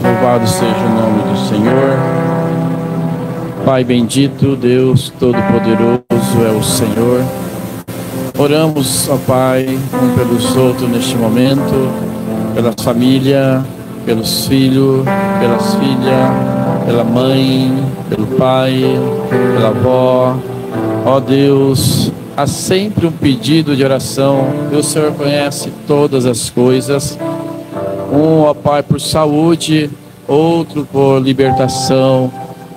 Louvado seja o nome do Senhor. Pai bendito, Deus Todo-Poderoso é o Senhor. Oramos, ó Pai, um pelos outros neste momento, pela família, pelos filhos, pelas filhas, pela mãe, pelo pai, pela avó. Ó Deus, há sempre um pedido de oração, e o Senhor conhece todas as coisas. Um, ó Pai, por saúde, outro por libertação,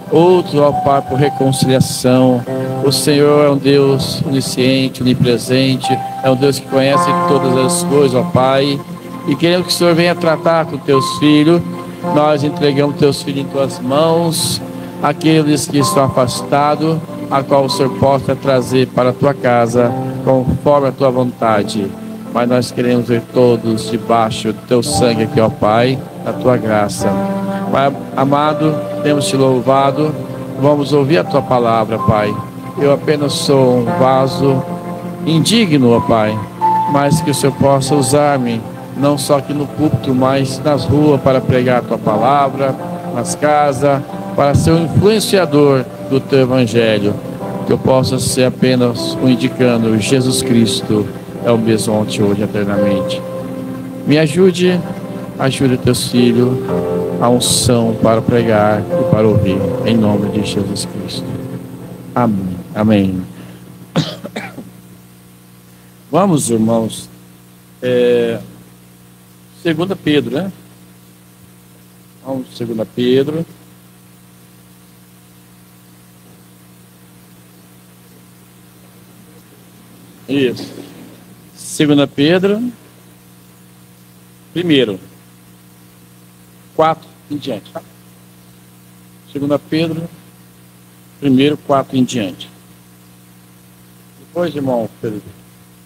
outro, ó Pai, por reconciliação. O Senhor é um Deus onisciente, onipresente, é um Deus que conhece todas as coisas, ó Pai. E queremos que o Senhor venha tratar com teus filhos. Nós entregamos teus filhos em tuas mãos, aqueles que estão afastados, a qual o Senhor possa trazer para a tua casa, conforme a tua vontade. Mas nós queremos ver todos debaixo do teu sangue aqui, ó Pai, da tua graça. Pai amado, temos te louvado, vamos ouvir a tua palavra, Pai. Eu apenas sou um vaso indigno, ó Pai, mas que o Senhor possa usar-me, não só aqui no púlpito, mas nas ruas, para pregar a tua palavra, nas casas, para ser um influenciador do teu evangelho, que eu possa ser apenas um indicando Jesus Cristo é o mesmo ontem, hoje, eternamente. Me ajude, ajude teus filhos, a unção para pregar e para ouvir, em nome de Jesus Cristo. Amém. Amém. Vamos, irmãos, 2 Pedro, né? Vamos, 2 Pedro. Isso. 2 Pedro, 4 em diante, tá? 2 Pedro, 4 em diante. Depois, irmão, Pedro,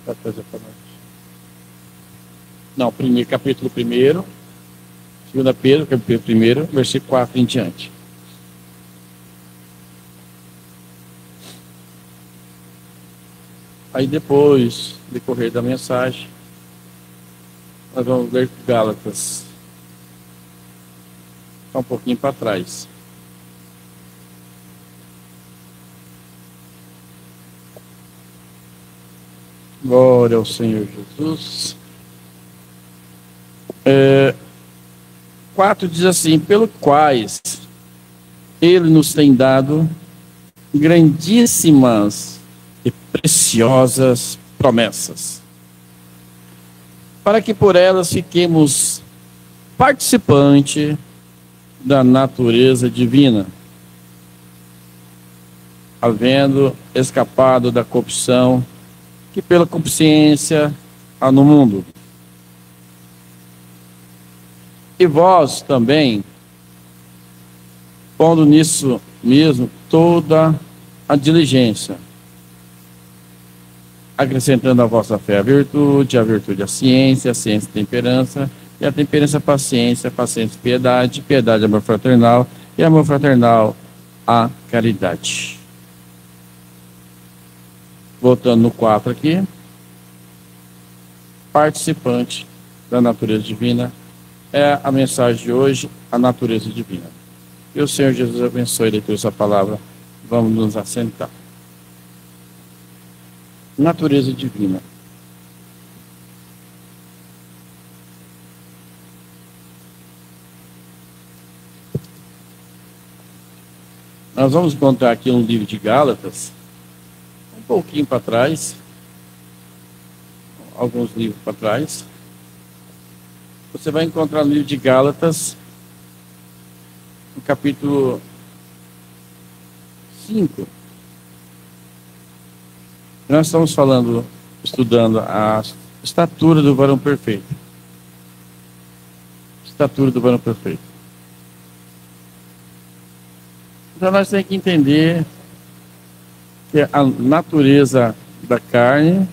vai trazer para nós. Não, capítulo 1, 2 Pedro, capítulo 1, versículo 4 em diante. Aí depois, decorrer da mensagem, nós vamos ler Gálatas. Só um pouquinho para trás. Glória ao Senhor Jesus. 4 diz assim: pelo quais Ele nos tem dado grandíssimas e preciosas promessas, para que por elas fiquemos participantes da natureza divina, havendo escapado da corrupção que pela concupiscência há no mundo. E vós também, pondo nisso mesmo toda a diligência, acrescentando à vossa fé a virtude a ciência a temperança, e a temperança a paciência piedade, piedade amor fraternal, e amor fraternal a caridade. Voltando no 4 aqui, participante da natureza divina, é a mensagem de hoje, a natureza divina. E o Senhor Jesus abençoe a leitura dessa palavra. Vamos nos assentar. Natureza divina. Nós vamos encontrar aqui um livro de Gálatas, um pouquinho para trás, alguns livros para trás. Você vai encontrar no livro de Gálatas, no capítulo 5. Nós estamos estudando a estatura do varão perfeito. Estatura do varão perfeito. Então nós temos que entender que a natureza da carne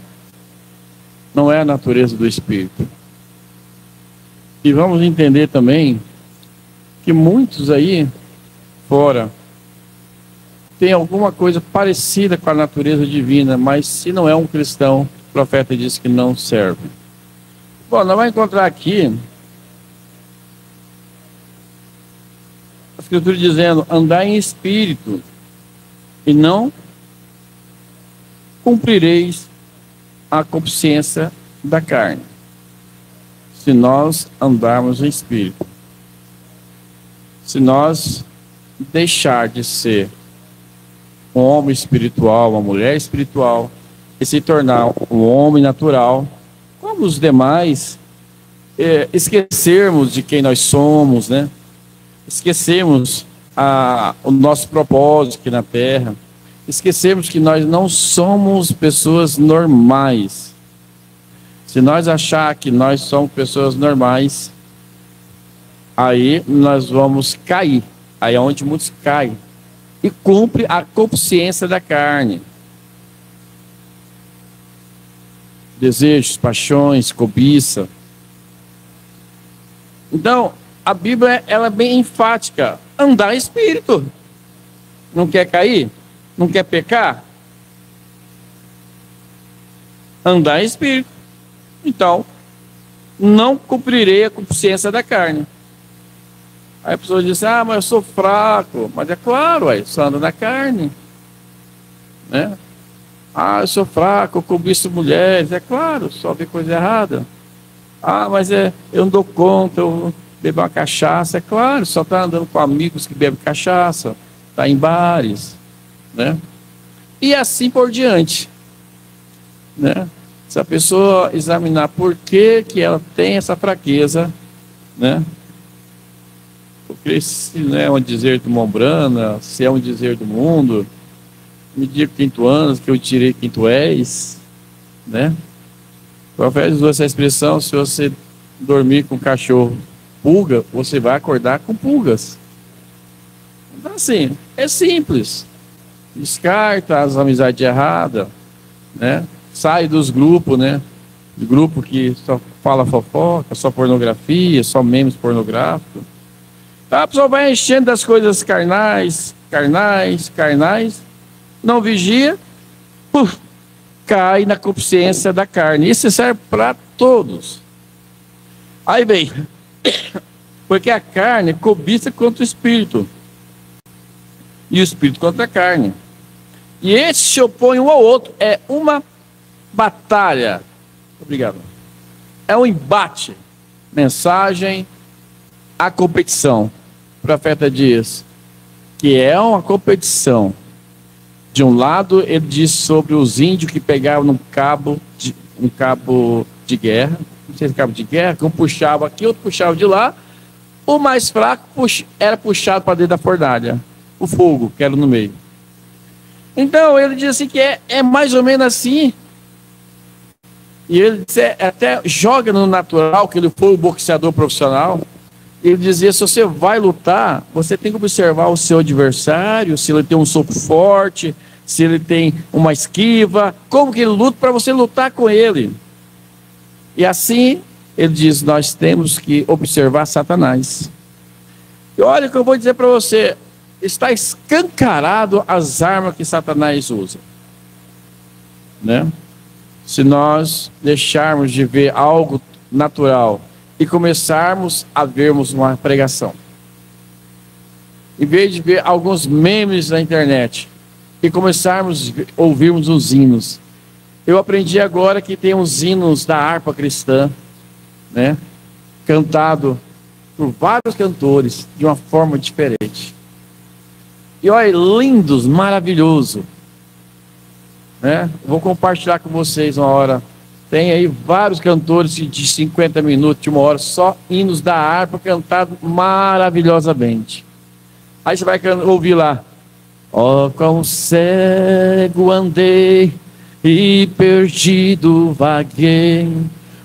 não é a natureza do espírito. E vamos entender também que muitos aí fora tem alguma coisa parecida com a natureza divina, mas se não é um cristão, o profeta diz que não serve. Bom, nós vamos encontrar aqui a Escritura dizendo, andar em espírito, e não cumprireis a concupiscência da carne, se nós andarmos em espírito. Se nós deixar de ser um homem espiritual, uma mulher espiritual, e se tornar um homem natural, como os demais, esquecermos de quem nós somos, né? Esquecermos o nosso propósito aqui na Terra, esquecermos que nós não somos pessoas normais. Se nós achar que nós somos pessoas normais, aí nós vamos cair. Aí é onde muitos caem. E cumpre a concupiscência da carne. Desejos, paixões, cobiça. Então, a Bíblia ela é bem enfática. Andar em espírito. Não quer cair? Não quer pecar? Andar em espírito. Então, não cumprirei a concupiscência da carne. Aí a pessoa diz, mas eu sou fraco. Mas é claro, só anda na carne. Né? Eu sou fraco, eu cobiço mulheres. É claro, só vê coisa errada. Mas eu não dou conta, eu bebo uma cachaça. É claro, só está andando com amigos que bebem cachaça. Está em bares. Né? E assim por diante. Né? Se a pessoa examinar por que ela tem essa fraqueza, né? Porque se não é um dizer do Mombrana, se é um dizer do mundo, me diga quem tu andas, que eu tirei quem tu és, né? O profeta usou essa expressão, se você dormir com cachorro pulga, você vai acordar com pulgas. Então assim, é simples. Descarta as amizades erradas, né? Sai dos grupos, né? De grupo que só fala fofoca, só pornografia, só memes pornográficos. A pessoa vai enchendo das coisas carnais, não vigia, cai na concupiscência da carne. Isso serve para todos. Aí vem, porque a carne cobiça contra o espírito, e o espírito contra a carne. E esses se opõem um ao outro, é uma batalha. Obrigado. É um embate. Mensagem, a competição. O profeta diz que é uma competição. De um lado, ele diz sobre os índios que pegavam um cabo de guerra. Não sei se cabo de guerra, que um puxava aqui, outro puxava de lá. O mais fraco era puxado para dentro da fornalha. O fogo, que era no meio. Então, ele diz assim que é mais ou menos assim. E ele até joga no natural, que ele foi o boxeador profissional. Ele dizia, se você vai lutar, você tem que observar o seu adversário, se ele tem um soco forte, se ele tem uma esquiva, como que ele luta para você lutar com ele. E assim, ele diz, nós temos que observar Satanás. E olha o que eu vou dizer para você, está escancarado as armas que Satanás usa. Né? Se nós deixarmos de ver algo natural e começarmos a vermos uma pregação, em vez de ver alguns memes na internet e começarmos a ouvirmos os hinos. Eu aprendi agora que tem uns hinos da harpa cristã, né, cantado por vários cantores de uma forma diferente. E olha, lindos, maravilhoso. Né? Vou compartilhar com vocês uma hora. Tem aí vários cantores de 50 minutos, de uma hora, só hinos da harpa cantados maravilhosamente. Aí você vai ouvir lá. Ó, quão cego andei e perdido vaguei,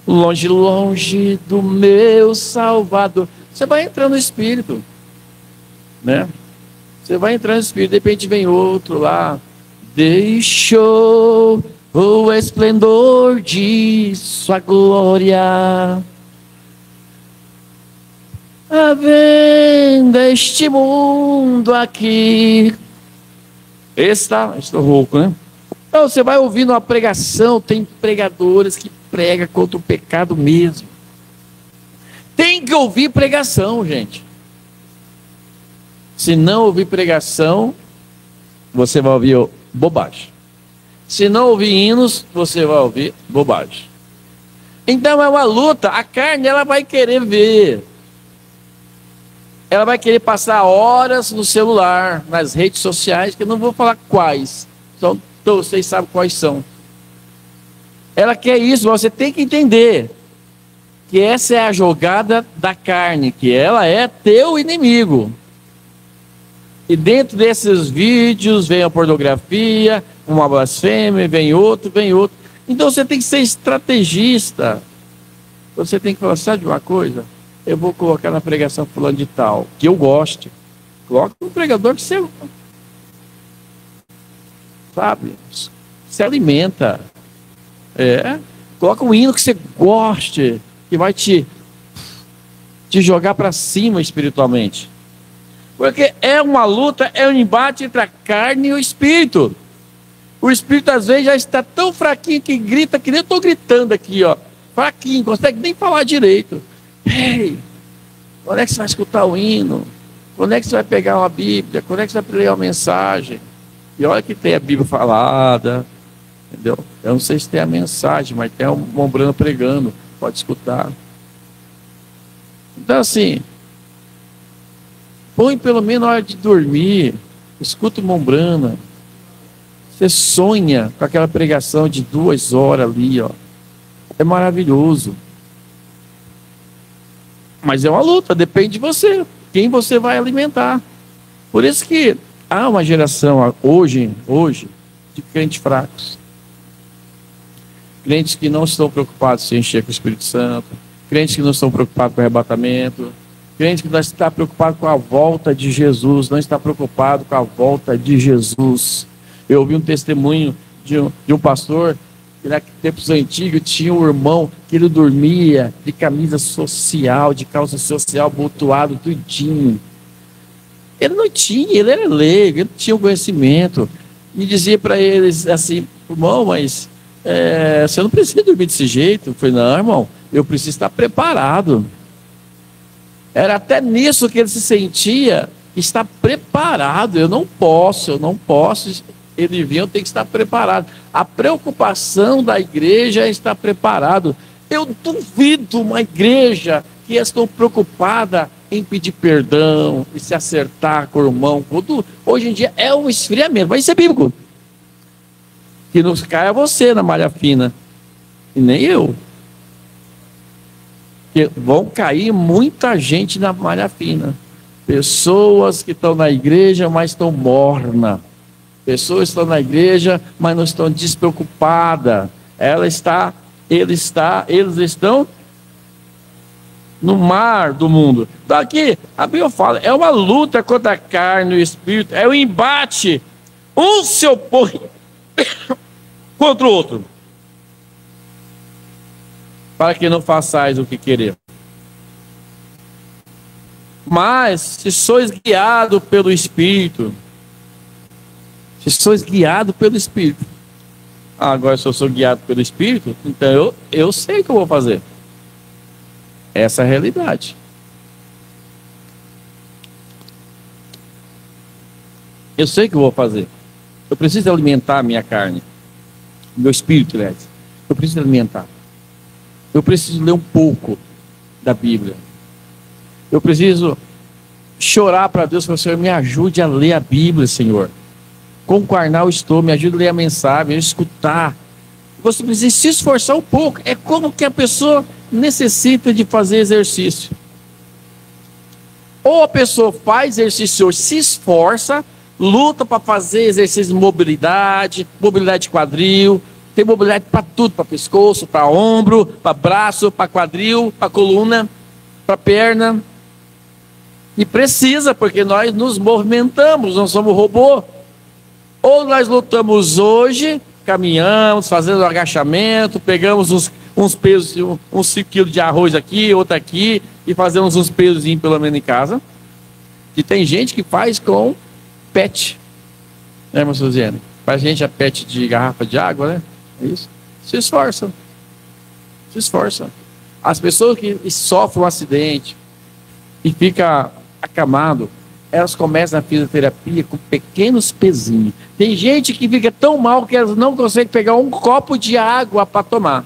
longe, longe do meu Salvador. Você vai entrando no Espírito, né? Você vai entrando no Espírito, de repente vem outro lá. Deixou o esplendor de sua glória, a venda este mundo aqui. Estou rouco, né? Então você vai ouvindo uma pregação, tem pregadores que pregam contra o pecado mesmo. Tem que ouvir pregação, gente. Se não ouvir pregação, você vai ouvir bobagem. Se não ouvir hinos, você vai ouvir bobagem. Então é uma luta. A carne, ela vai querer ver. Ela vai querer passar horas no celular, nas redes sociais, que eu não vou falar quais. Então vocês sabem quais são. Ela quer isso, você tem que entender que essa é a jogada da carne, que ela é teu inimigo. E dentro desses vídeos vem a pornografia, uma blasfêmia, vem outro. Então você tem que ser estrategista. Você tem que falar, sabe de uma coisa? Eu vou colocar na pregação fulano de tal, que eu goste. Coloca um pregador que você... sabe? Se alimenta. Coloca um hino que você goste, que vai te jogar para cima espiritualmente. Porque é uma luta, é um embate entre a carne e o espírito. O espírito às vezes já está tão fraquinho que grita, que nem eu estou gritando aqui, ó. Fraquinho, consegue nem falar direito. Ei, quando é que você vai escutar o hino? Quando é que você vai pegar uma Bíblia? Quando é que você vai ler uma mensagem? E olha que tem a Bíblia falada, entendeu? Eu não sei se tem a mensagem, mas tem um Mombrana pregando, pode escutar. Então assim, põe pelo menos na hora de dormir, escuta o Mombrana. Você sonha com aquela pregação de 2 horas ali, ó. É maravilhoso. Mas é uma luta, depende de você, quem você vai alimentar. Por isso que há uma geração hoje de crentes fracos. Crentes que não estão preocupados em se encher com o Espírito Santo, crentes que não estão preocupados com o arrebatamento, crente que não está preocupado com a volta de Jesus, não está preocupado com a volta de Jesus. Eu ouvi um testemunho de um pastor que na tempos antigos tinha um irmão que ele dormia de camisa social, de calça social, abotoado, tudinho. Ele não tinha, ele era leigo, ele não tinha o conhecimento. E dizia para eles assim, irmão, mas você não precisa dormir desse jeito. Eu falei, não, irmão, eu preciso estar preparado. Era até nisso que ele se sentia, estar preparado. Eu não posso. Ele vinha, eu tenho que estar preparado. A preocupação da igreja é estar preparado. Eu duvido uma igreja que estou preocupada em pedir perdão, e se acertar com o irmão. Hoje em dia é um esfriamento, mas isso é bíblico. Que não caia você na malha fina, e nem eu. Que vão cair muita gente na malha fina. Pessoas que estão na igreja, mas estão mornas. Pessoas estão na igreja, mas não estão despreocupadas. Eles estão no mar do mundo. Daqui, a Bíblia fala, é uma luta contra a carne e o espírito, é um embate. Um se opõe contra o outro, para que não façais o que querer. Mas, se sois guiados pelo Espírito, agora se eu sou guiado pelo Espírito, então eu sei o que eu vou fazer. Essa é a realidade. Eu sei o que eu vou fazer. Eu preciso alimentar a minha carne, meu espírito, aliás. Eu preciso alimentar. Eu preciso ler um pouco da Bíblia. Eu preciso chorar para Deus, para o Senhor, me ajude a ler a Bíblia, Senhor. Com carnal estou, me ajude a ler a mensagem, a escutar. Você precisa se esforçar um pouco. É como que a pessoa necessita de fazer exercício. Ou a pessoa faz exercício, se esforça, luta para fazer exercício de mobilidade de quadril, tem mobilidade para tudo, para pescoço, para ombro, para braço, para quadril, para coluna, para perna. E precisa, porque nós nos movimentamos, não somos robô. Ou nós lutamos hoje, caminhamos, fazendo agachamento, pegamos uns pesos, uns 5 quilos de arroz aqui, outro aqui, e fazemos uns pesozinhos pelo menos em casa. E tem gente que faz com PET, né, irmã Suziane? Faz gente a PET de garrafa de água, né? É isso. Se esforça. As pessoas que sofrem um acidente e fica acamado, elas começam na fisioterapia com pequenos pezinhos. Tem gente que fica tão mal que elas não conseguem pegar um copo de água para tomar.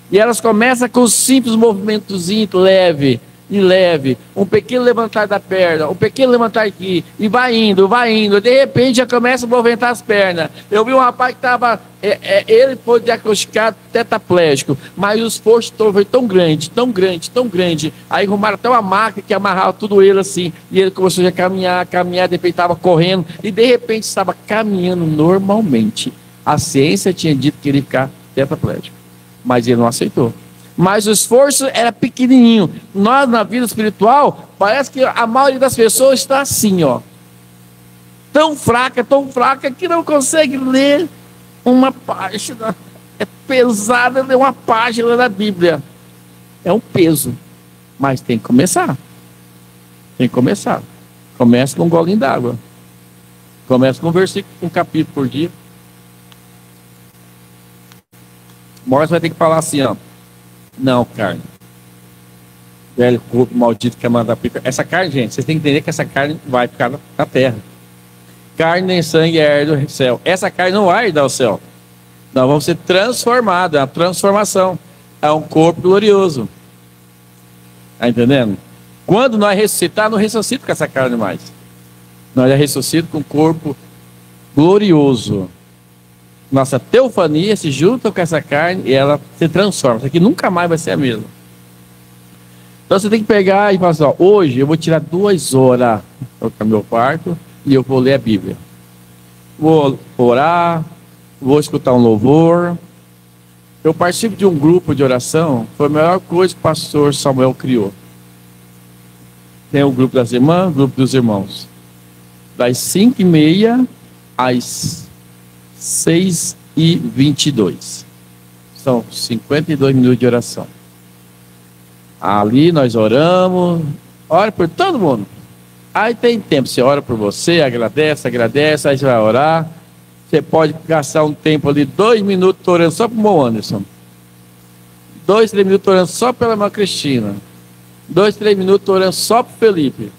E elas começam com simples movimentozinho leve e leve, um pequeno levantar da perna, um pequeno levantar aqui, e vai indo, de repente já começa a movimentar as pernas. Eu vi um rapaz que estava, ele foi diagnosticado tetraplégico, mas o esforço foi tão grande, aí arrumaram até uma máquina que amarrava tudo ele assim, e ele começou a caminhar, de repente estava correndo, e de repente estava caminhando normalmente. A ciência tinha dito que ele ia ficar tetraplégico, mas ele não aceitou. Mas o esforço era pequenininho. Nós, na vida espiritual, parece que a maioria das pessoas está assim, ó. Tão fraca, que não consegue ler uma página. É pesada ler uma página da Bíblia. É um peso. Mas tem que começar. Começa com um golinho d'água. Começa com um versículo, um capítulo por dia. Morris vai ter que falar assim, ó. Não, carne. Velho corpo maldito que é mandar picar. Essa carne, gente, vocês têm que entender que essa carne vai ficar na terra. Carne nem sangue é herda do céu. Essa carne não vai herdar o céu. Nós vamos ser transformados. É uma transformação. É um corpo glorioso. Está entendendo? Quando nós ressuscitar, não ressuscita com essa carne mais. Nós já ressuscitamos com um corpo glorioso. Nossa teofania se junta com essa carne e ela se transforma. Isso aqui nunca mais vai ser a mesma. Então você tem que pegar e falar assim, ó, hoje eu vou tirar 2 horas para o meu quarto e eu vou ler a Bíblia. Vou orar, vou escutar um louvor. Eu participo de um grupo de oração, foi a melhor coisa que o pastor Samuel criou. Tem o grupo das irmãs, o grupo dos irmãos. Das 5h30 às 6h22. São 52 minutos de oração. Ali nós oramos, ora por todo mundo. Aí tem tempo, você ora por você, agradece, aí você vai orar. Você pode gastar um tempo ali, 2 minutos orando só para o Mo Anderson. 2, 3 minutos orando só pela irmã Cristina. 2, 3 minutos orando só para o Felipe.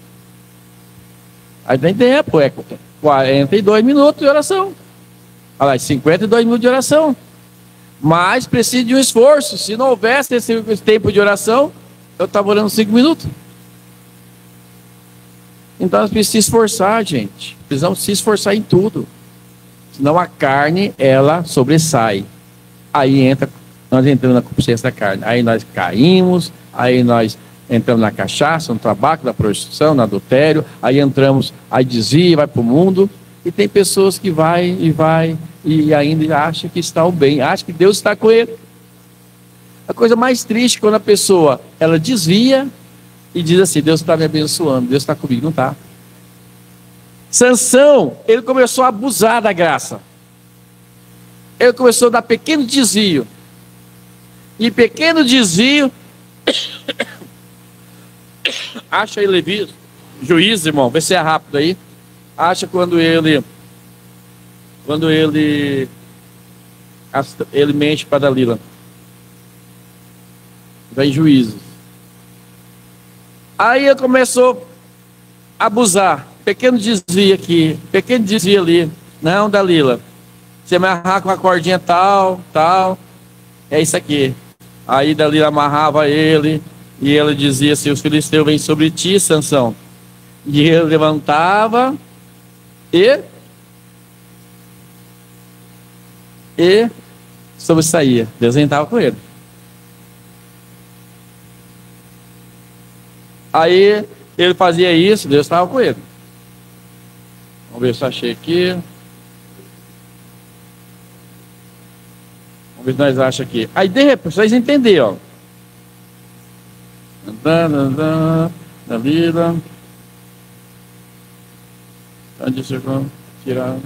Aí tem tempo, é 42 minutos de oração. Olha lá, 52 minutos de oração. Mas precisa de um esforço. Se não houvesse esse tempo de oração, eu estava orando 5 minutos. Então nós precisamos se esforçar, gente. Precisamos se esforçar em tudo. Senão a carne, ela sobressai. Aí nós entramos na consciência da carne. Aí nós caímos, aí nós entramos na cachaça, no tabaco, na prostituição, no adultério. Aí entramos, aí desvia, vai para o mundo. E tem pessoas que vai e ainda acha que está o bem, acha que Deus está com ele. A coisa mais triste é quando a pessoa, ela desvia e diz assim, Deus está me abençoando, Deus está comigo. Não está. Sansão, ele começou a abusar da graça. Ele começou a dar pequeno desvio. E pequeno desvio, acha aí Levítico, Juízes, irmão, vê se é rápido aí. Acha quando ele mente para Dalila. Vai em Juízes. Aí ele começou a abusar. Pequeno desvio aqui, pequeno desvio ali. Não, Dalila, você amarrar com uma cordinha tal, é isso aqui. Aí Dalila amarrava ele e ele dizia assim, os filisteus vêm sobre ti, Sansão. E ele levantava e sobressaía. Deus entrava com ele. Aí ele fazia isso, Deus estava com ele. Vamos ver se eu achei aqui. Vamos ver se nós achamos aqui. Aí de repente, vocês entenderam, ó. Andando, na vida. Onde você vai tirar?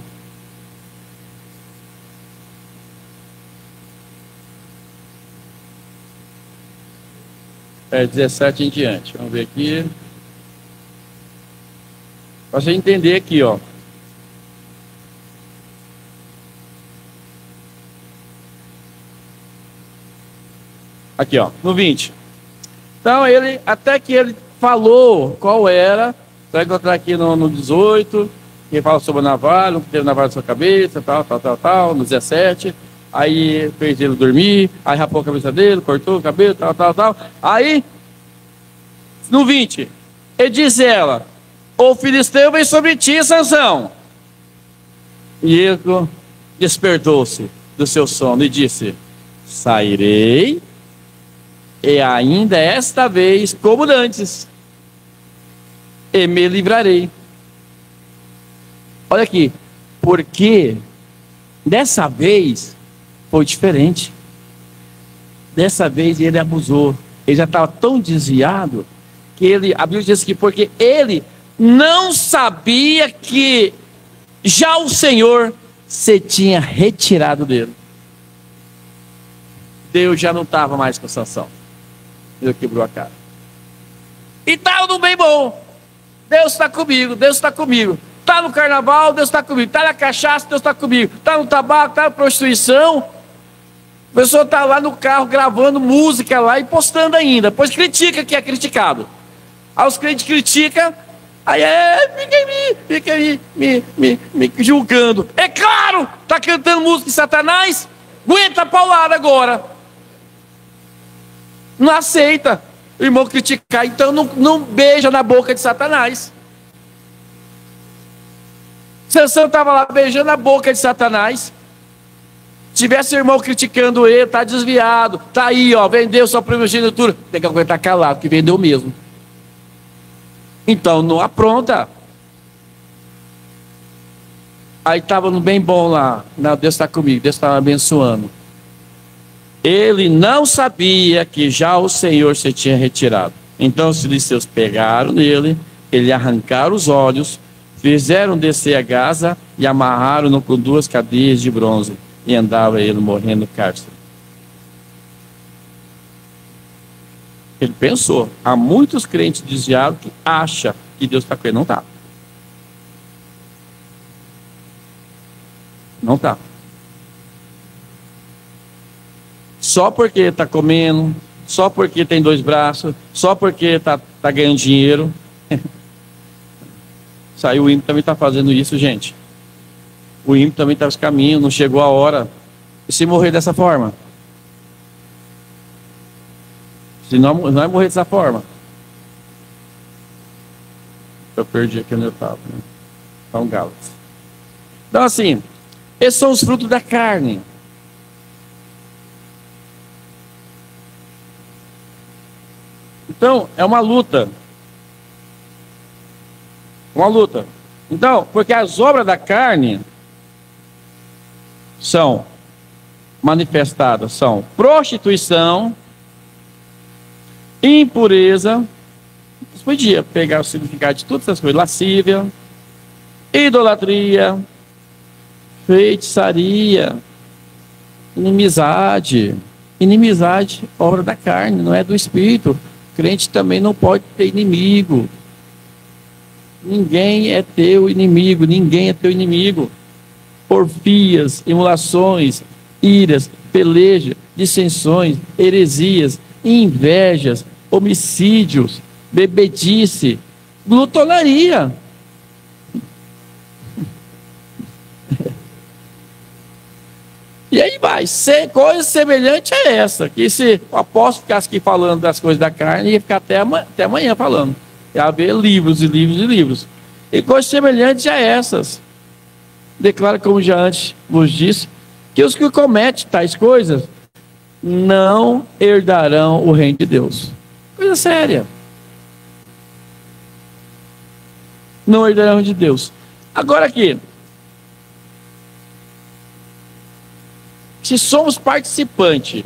É 17 em diante. Vamos ver aqui. Para você entender aqui, ó. Aqui, ó, no 20. Então ele, até que ele falou qual era Você vai encontrar aqui no 18, que fala sobre a navalha, não teve navalha na sua cabeça, tal, no 17. Aí fez ele dormir, aí rapou a cabeça dele, cortou o cabelo, tal. Aí, no 20, ele diz ela: o filisteu vem sobre ti, Sansão. E ele despertou-se do seu sono e disse: sairei, e ainda esta vez, como antes, e me livrarei. Olha aqui, porque dessa vez foi diferente. Dessa vez ele abusou. Ele já estava tão desviado que a Bíblia diz que porque ele não sabia que já o Senhor se tinha retirado dele. Deus já não estava mais com Sansão. Deus quebrou a cara. E estava no bem bom. Deus está comigo, Deus está comigo. Está no carnaval, Deus está comigo. Está na cachaça, Deus está comigo. Está no tabaco, está na prostituição. A pessoa está lá no carro gravando música lá e postando ainda. Depois critica que é criticado. Aí os crentes criticam, aí fica me julgando. É claro, está cantando música de Satanás, aguenta a paulada agora. Não aceita o irmão criticar, então não beija na boca de Satanás. Sansão estava lá beijando a boca de Satanás. Tivesse o irmão criticando ele, está desviado, está aí, ó, vendeu sua primogenitura. Tem que aguentar calado, que vendeu mesmo. Então não apronta. Aí estava no bem bom lá. Não, Deus está comigo, Deus está abençoando. Ele não sabia que já o Senhor se tinha retirado. Então os filisteus pegaram nele, ele arrancaram os olhos, fizeram descer a Gaza e amarraram-no com 2 cadeias de bronze. E andava ele morrendo no cárcere. Ele pensou. Há muitos crentes desviados que acham que Deus está com ele. Não está. Não está. Só porque está comendo, só porque tem 2 braços, só porque está ganhando dinheiro. Saiu o ímpio também está fazendo isso, gente. O ímpio também está nos caminhos, não chegou a hora. E se morrer dessa forma? Se não vai morrer dessa forma. Eu perdi aqui onde eu estava. Né? Então, Gálatas. Então, assim, esses são os frutos da carne. Então, é uma luta. Uma luta. Então, porque as obras da carne são manifestadas, são prostituição, impureza. Você podia pegar o significado de todas essas coisas: lascívia, idolatria, feitiçaria, inimizade. Inimizade, obra da carne, não é do espírito. O crente também não pode ter inimigo. Ninguém é teu inimigo, ninguém é teu inimigo. Porfias, emulações, iras, peleja, dissensões, heresias, invejas, homicídios, bebedice, glutonaria. E aí vai, coisa semelhante a essa, que se o apóstolo ficasse aqui falando das coisas da carne, ia ficar até amanhã falando. Ia haver livros e livros e livros. E coisas semelhantes a essas. Declara, como já antes vos disse, que os que cometem tais coisas não herdarão o reino de Deus. Coisa séria. Não herdarão o reino de Deus. Agora aqui, se somos participantes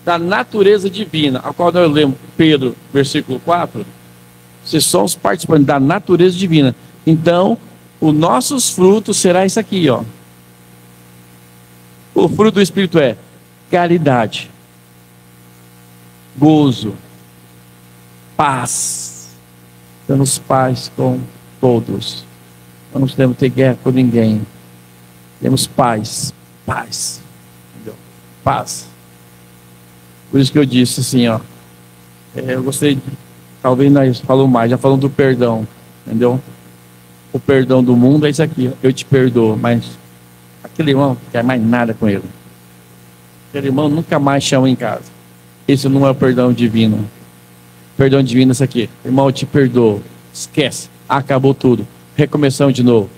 da natureza divina, a qual nós lemos Pedro, versículo 4, se somos participantes da natureza divina, então os nossos frutos será isso aqui, ó. O fruto do Espírito é caridade, gozo, paz. Temos paz com todos. Não temos que ter guerra com ninguém. Temos paz. Entendeu? Paz. Por isso que eu disse assim, ó. Eu gostei, talvez nós falamos mais, já falamos do perdão. Entendeu? O perdão do mundo é isso aqui. Eu te perdoo, mas aquele irmão não quer mais nada com ele. Aquele irmão nunca mais chama em casa. Isso não é o perdão divino. Perdão divino é isso aqui. Irmão, eu te perdoo. Esquece. Acabou tudo. Recomeçamos de novo.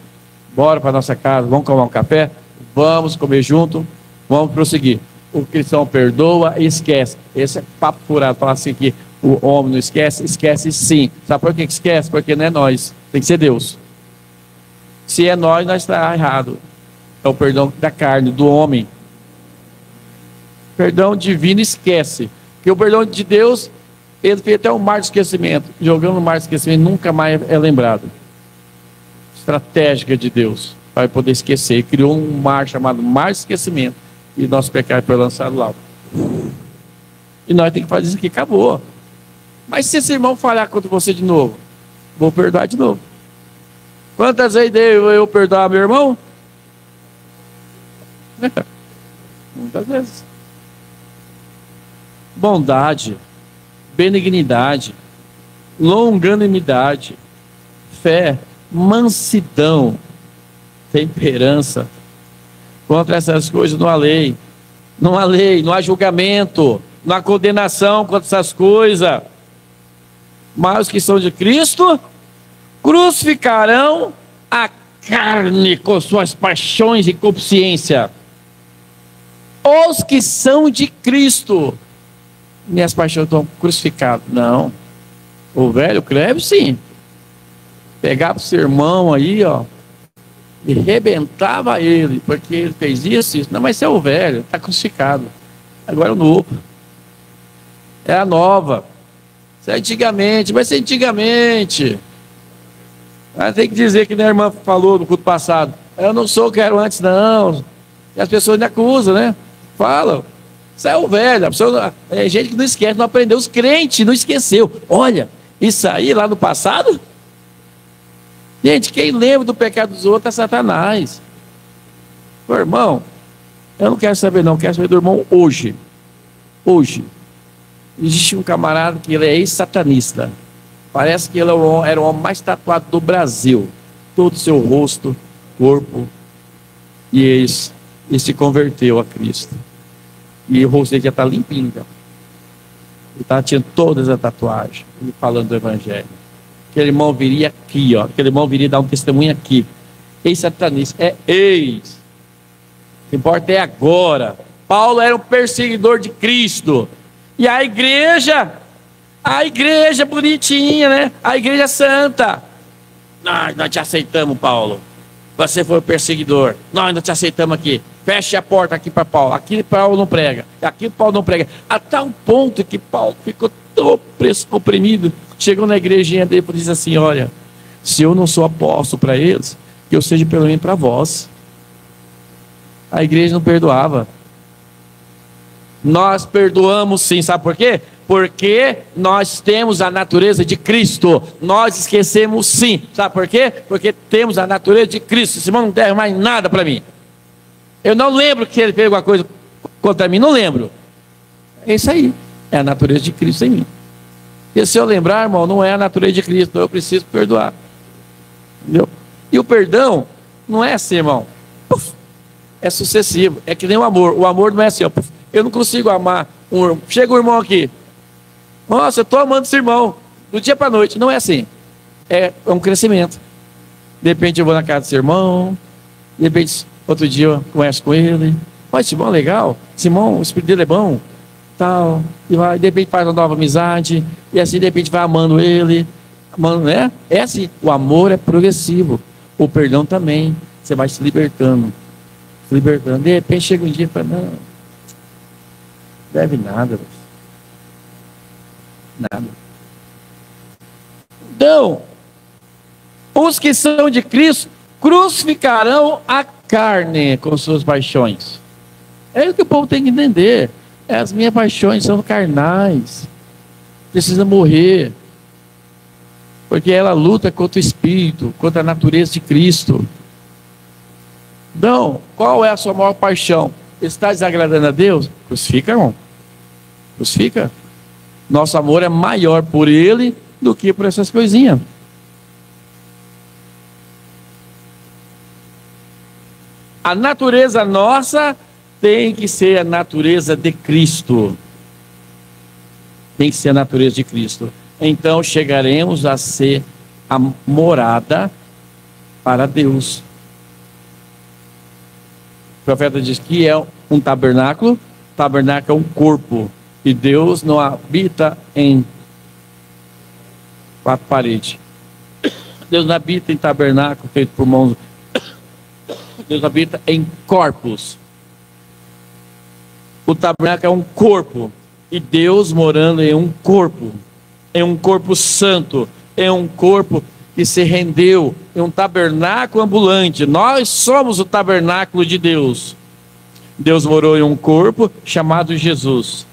Bora para nossa casa. Vamos tomar um café? Vamos comer junto. Vamos prosseguir. O cristão perdoa e esquece. Esse é papo furado. Falar assim que o homem não esquece. Esquece sim. Sabe por que esquece? Porque não é nós. Tem que ser Deus. Se é nós está errado. É o perdão da carne, do homem. Perdão divino esquece. Porque o perdão de Deus, ele fez até um mar de esquecimento. Jogando no mar de esquecimento, nunca mais é lembrado. Estratégica de Deus, para poder esquecer. Ele criou um mar chamado mar de esquecimento. E nosso pecado foi lançado lá. E nós temos que fazer isso aqui, acabou. Mas se esse irmão falhar contra você de novo, vou perdoar de novo. Quantas vezes eu perdoar meu irmão? Muitas vezes. Bondade, benignidade, longanimidade, fé, mansidão, temperança. Contra essas coisas não há lei. Não há lei, não há julgamento, não há condenação contra essas coisas. Mas os que são de Cristo crucificarão a carne com suas paixões e consciência. Os que são de Cristo. Minhas paixões estão crucificadas. Não. O velho creve, sim. Pegava o sermão aí, ó, e rebentava ele, porque ele fez isso. Não, mas esse é o velho, está crucificado. Agora é o novo. É a nova. Isso é antigamente, vai ser antigamente. Mas tem que dizer que a irmã falou no culto passado. Eu não sou o que era antes, não. E as pessoas me acusam, né? Falam. Isso é o velho. A pessoa, é gente que não esquece, não aprendeu. Os crentes não esqueceu. Olha, isso aí lá no passado. Gente, quem lembra do pecado dos outros é Satanás. Meu irmão, eu não quero saber, não. Eu quero saber do irmão hoje. Hoje. Existe um camarada que ele é ex-satanista. Parece que ele era o homem mais tatuado do Brasil. Todo o seu rosto, corpo. E ele se converteu a Cristo. E o rosto dele já está limpinho. Então. Ele está tirando todas as tatuagens. Ele falando do Evangelho. Aquele irmão viria aqui, ó. Aquele irmão viria dar um testemunho aqui. Ex-satanista. É ex. O que importa é agora. Paulo era um perseguidor de Cristo. E a igreja bonitinha, né? A igreja santa. Nós te aceitamos, Paulo. Você foi o perseguidor. Nós te aceitamos aqui. Feche a porta aqui para Paulo. Aqui Paulo não prega. Aqui Paulo não prega. A tal ponto que Paulo ficou tão oprimido. Chegou na igrejinha dele e disse assim: olha, se eu não sou apóstolo para eles, que eu seja pelo menos para vós. A igreja não perdoava. Nós perdoamos sim, sabe por quê? Porque nós temos a natureza de Cristo. Nós esquecemos sim, sabe por quê? Porque temos a natureza de Cristo. Esse irmão não deve mais nada para mim. Eu não lembro que ele fez alguma coisa contra mim, não lembro. É isso aí, é a natureza de Cristo em mim. E se eu lembrar, irmão, não é a natureza de Cristo, então eu preciso perdoar. Entendeu? E o perdão não é assim, irmão. Puf, é sucessivo, é que nem o amor. O amor não é assim, ó, puf, eu não consigo amar um irmão. Chega o irmão aqui. Nossa, eu estou amando esse irmão. Do dia para a noite. Não é assim. É um crescimento. De repente eu vou na casa desse irmão. De repente, outro dia eu converso com ele. Olha, esse irmão é legal. Esse irmão, o espírito dele é bom. Tal. E vai, de repente faz uma nova amizade. E assim, de repente vai amando ele. Amando, né? É assim. O amor é progressivo. O perdão também. Você vai se libertando. Se libertando. De repente chega um dia e fala, não. Deve nada. Nada. Então, os que são de Cristo crucificarão a carne com suas paixões. É isso que o povo tem que entender. As minhas paixões são carnais. Precisa morrer. Porque ela luta contra o Espírito, contra a natureza de Cristo. Então, qual é a sua maior paixão? Está desagradando a Deus? Crucifica, irmão. Crucifica. Nosso amor é maior por Ele do que por essas coisinhas. A natureza nossa tem que ser a natureza de Cristo. Tem que ser a natureza de Cristo. Então chegaremos a ser a morada para Deus. O profeta diz que é um tabernáculo. Tabernáculo é um corpo. E Deus não habita em quatro paredes. Deus não habita em tabernáculo feito por mãos. Deus habita em corpos. O tabernáculo é um corpo. E Deus morando em um corpo. Em um corpo santo. Em um corpo que se rendeu. Em um tabernáculo ambulante. Nós somos o tabernáculo de Deus. Deus morou em um corpo chamado Jesus.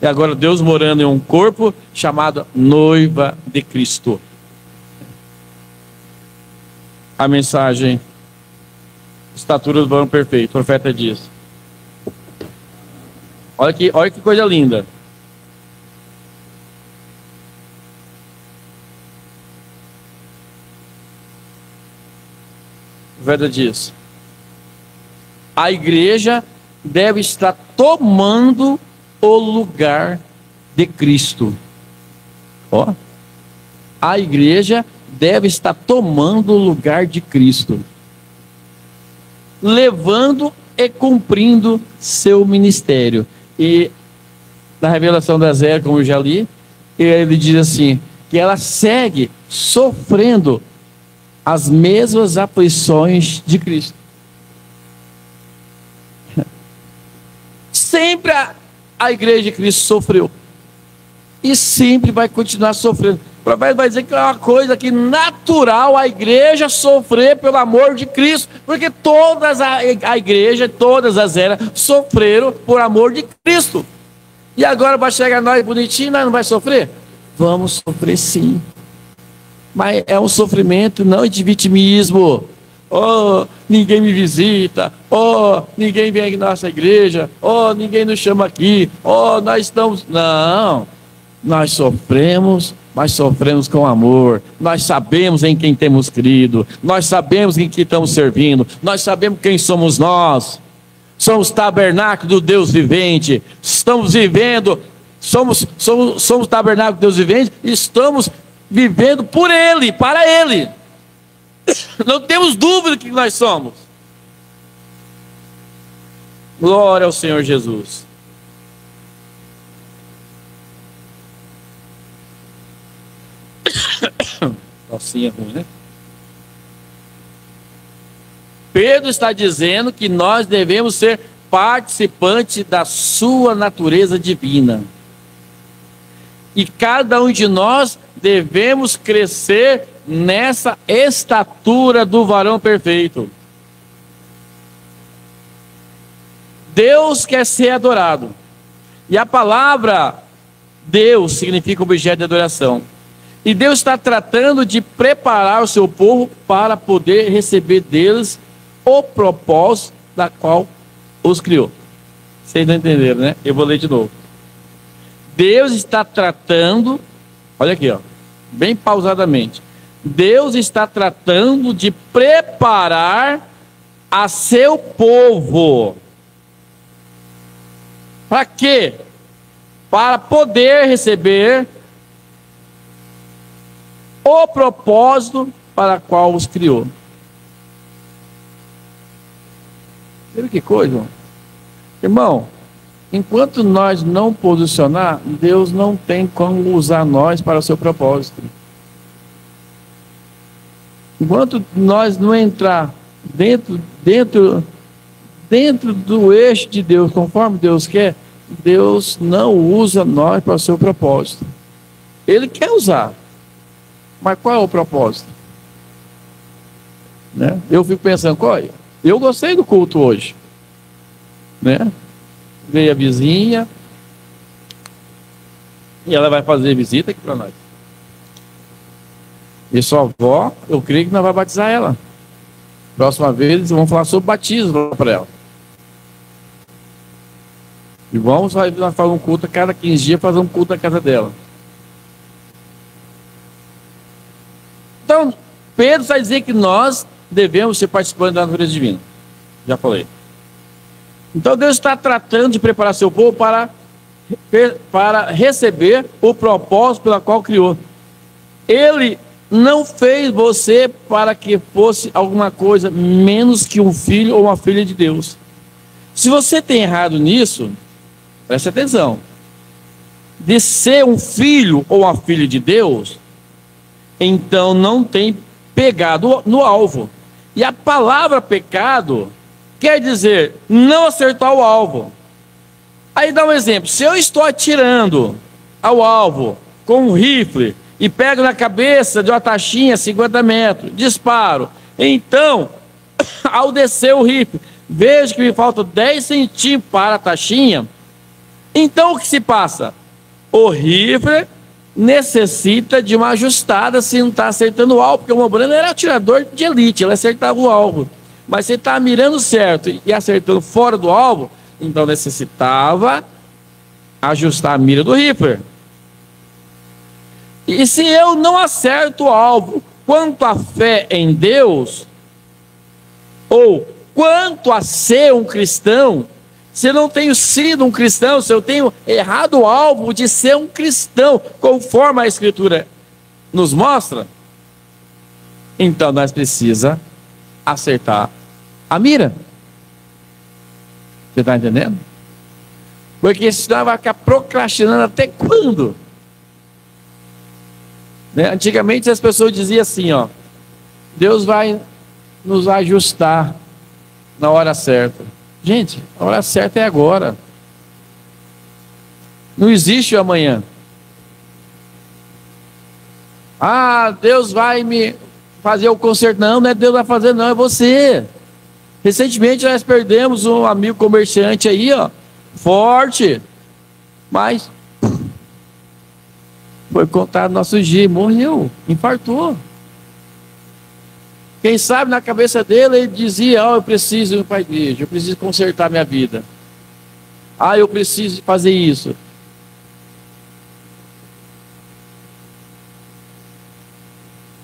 E agora Deus morando em um corpo chamado noiva de Cristo. A mensagem, estatura do varão perfeito, o profeta diz. Olha que coisa linda. O profeta diz: a igreja deve estar tomando o lugar de Cristo. Ó, a igreja deve estar tomando o lugar de Cristo, levando e cumprindo seu ministério. E na revelação da Zé, como eu já li, ele diz assim, que ela segue sofrendo as mesmas aflições de Cristo. Sempre a igreja de Cristo sofreu. E sempre vai continuar sofrendo. O profeta vai dizer que é uma coisa que natural a igreja sofrer pelo amor de Cristo. Porque todas a igreja, todas as eras sofreram por amor de Cristo. E agora vai chegar nós bonitinho, nós não vai sofrer? Vamos sofrer sim. Mas é um sofrimento não de vitimismo. Oh, ninguém me visita. Oh, ninguém vem aqui na nossa igreja. Oh, ninguém nos chama aqui. Oh, nós estamos... Não, nós sofremos, mas sofremos com amor. Nós sabemos em quem temos crido. Nós sabemos em quem estamos servindo. Nós sabemos quem somos nós. Somos tabernáculo do Deus vivente. Estamos vivendo, somos tabernáculo do Deus vivente. Estamos vivendo por Ele, para Ele. Não temos dúvida que nós somos. Glória ao Senhor Jesus. Tocinha ruim, né? Pedro está dizendo que nós devemos ser participantes da sua natureza divina. E cada um de nós devemos crescer nessa estatura do varão perfeito. Deus quer ser adorado. E a palavra Deus significa objeto de adoração. E Deus está tratando de preparar o seu povo para poder receber deles o propósito da qual os criou. Vocês não entenderam, né? Eu vou ler de novo. Deus está tratando, olha aqui, ó, bem pausadamente. Deus está tratando de preparar a seu povo. Para quê? Para poder receber o propósito para o qual os criou. Viu que coisa, irmão? Irmão, enquanto nós não posicionar, Deus não tem como usar nós para o seu propósito. Enquanto nós não entrar dentro do eixo de Deus, conforme Deus quer, Deus não usa nós para o seu propósito. Ele quer usar, mas qual é o propósito? Né? Eu fico pensando, eu gostei do culto hoje, né? Veio a vizinha e ela vai fazer visita aqui para nós. E sua avó, eu creio que nós vamos batizar ela. Próxima vez vamos falar sobre batismo para ela. E nós fazer um culto a cada 15 dias, fazer um culto na casa dela. Então, Pedro está dizendo que nós devemos ser participantes da natureza divina. Já falei. Então Deus está tratando de preparar seu povo para receber o propósito pelo qual criou. Ele não fez você para que fosse alguma coisa menos que um filho ou uma filha de Deus. Se você tem errado nisso, preste atenção. De ser um filho ou uma filha de Deus, então não tem pegado no alvo. E a palavra pecado quer dizer não acertar o alvo. Aí dá um exemplo. Se eu estou atirando ao alvo com um rifle e pego na cabeça de uma taxinha 50 metros, disparo. Então, ao descer o rifle, vejo que me falta 10 centímetros para a taxinha. Então o que se passa? O rifle necessita de uma ajustada se não está acertando o alvo, porque o Mombrana era atirador de elite, ele acertava o alvo. Mas se ele está mirando certo e acertando fora do alvo, então necessitava ajustar a mira do rifle. E se eu não acerto o alvo quanto à fé em Deus, ou quanto a ser um cristão, se eu não tenho sido um cristão, se eu tenho errado o alvo de ser um cristão, conforme a Escritura nos mostra, então nós precisamos acertar a mira. Você está entendendo? Porque senão vai ficar procrastinando até quando? Né? Antigamente as pessoas diziam assim, ó, Deus vai nos ajustar na hora certa. Gente, a hora certa é agora. Não existe o amanhã. Ah, Deus vai me fazer o conserto. Não, não é Deus que vai fazer, não, é você. Recentemente nós perdemos um amigo comerciante aí, ó, forte, mas foi contado nosso dia, morreu, infartou. Quem sabe na cabeça dele, ele dizia, eu preciso ir para a igreja, eu preciso consertar minha vida. Eu preciso fazer isso.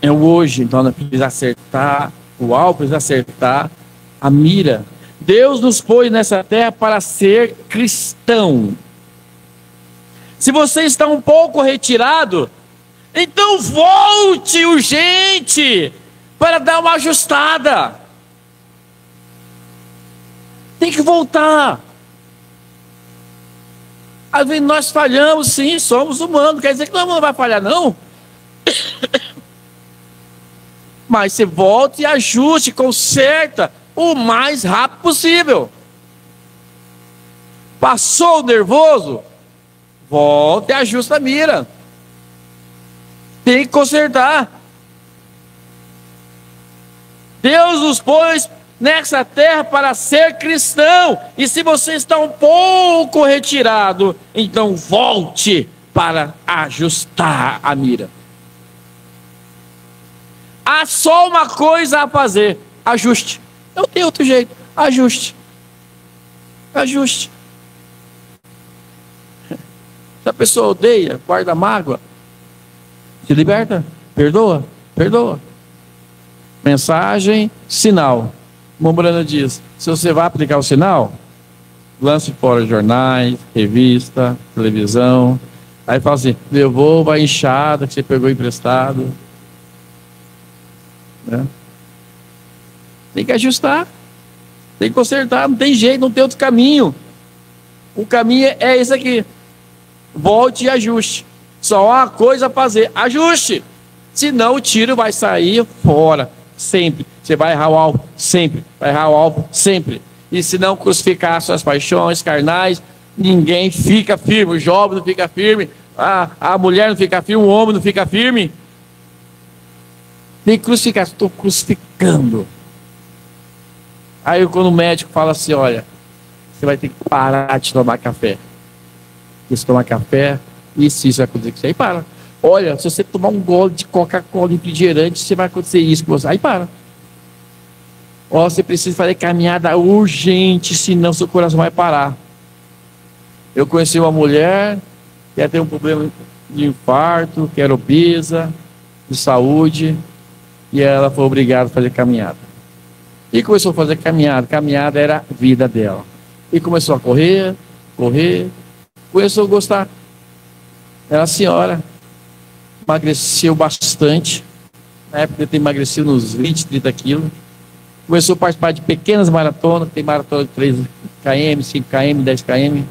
É hoje, então nós precisamos acertar o alvo, precisamos acertar a mira. Deus nos pôs nessa terra para ser cristão. Se você está um pouco retirado, então volte urgente para dar uma ajustada. Tem que voltar. Às vezes nós falhamos, sim, somos humanos. Quer dizer que não vai falhar, não. Mas você volta e ajuste, conserta o mais rápido possível. Passou o nervoso? Volta e ajusta a mira. Tem que consertar. Deus nos pôs nessa terra para ser cristão. E se você está um pouco retirado, então volte para ajustar a mira. Há só uma coisa a fazer: ajuste. Não tem outro jeito. Ajuste. Ajuste. Se a pessoa odeia, guarda mágoa, se liberta, perdoa, perdoa. Mensagem, sinal. Mombrana diz, se você vai aplicar o sinal, lance fora jornais, revista, televisão. Aí fala assim, devolva a enxada que você pegou emprestado. Né? Tem que ajustar, tem que consertar, não tem jeito, não tem outro caminho. O caminho é esse aqui. Volte e ajuste. Só há uma coisa a fazer, ajuste. Senão o tiro vai sair fora. Sempre. Você vai errar o alvo, sempre. Vai errar o alvo, sempre. E se não crucificar suas paixões carnais, ninguém fica firme. O jovem não fica firme, a mulher não fica firme, o homem não fica firme. Tem que crucificar. Estou crucificando. Aí quando o médico fala assim, olha, você vai ter que parar de tomar café. Porque se tomar café, isso vai acontecer com você. Aí para. Olha, se você tomar um gole de Coca-Cola refrigerante, você vai acontecer isso com você. Aí para. Ó, você precisa fazer caminhada urgente, senão seu coração vai parar. Eu conheci uma mulher que ia ter um problema de infarto, que era obesa, de saúde, e ela foi obrigada a fazer caminhada. E começou a fazer caminhada. Caminhada era a vida dela. E começou a correr. Começou a gostar. Era a senhora. Emagreceu bastante. Na época ele emagrecido uns 20, 30 quilos. Começou a participar de pequenas maratonas. Tem maratona de 3 km, 5 km, 10 km.